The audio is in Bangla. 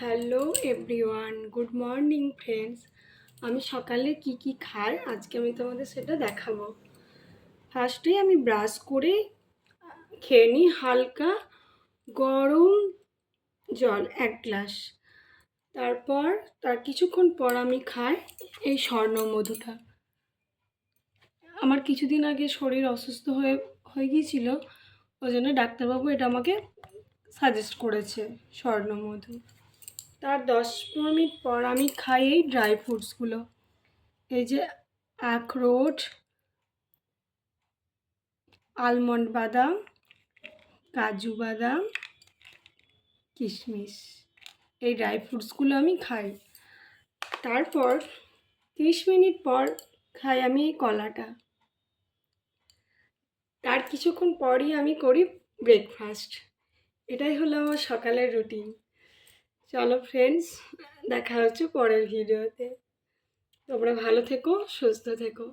Hello everyone, good morning friends. আমি সকালে কি খাই আজকে আমি তোমাদের সেটা দেখাবো। ফার্স্টেই আমি ব্রাশ করে খেয়ে নিই হালকা গরম জল 1 গ্লাস। তারপর তার কিছুক্ষণ পর আমি খাই এই স্বর্ণ মধুটা। আমার কিছুদিন আগে শরীর অসুস্থ হয়ে হয়ে গিয়েছিল, ওই জন্য ডাক্তারবাবু এটা আমাকে সাজেস্ট করেছে স্বর্ণ মধু। তার 10-15 মিনিট পর আমি খাই এই ড্রাই ফ্রুটসগুলো, এই যে আখরোট, আলমন্ড বাদাম, কাজু বাদাম, কিশমিশ, এই ড্রাই ফ্রুটসগুলো আমি খাই। তারপর 30 মিনিট পর খাই আমি এই কলাটা। তার কিছুক্ষণ পরই আমি করি ব্রেকফাস্ট। এটাই হলো আমার সকালের রুটিন। চলো ফ্রেন্ডস, দেখা হচ্ছে পরের ভিডিওতে। তোমরা ভালো থেকো, সুস্থ থেকো।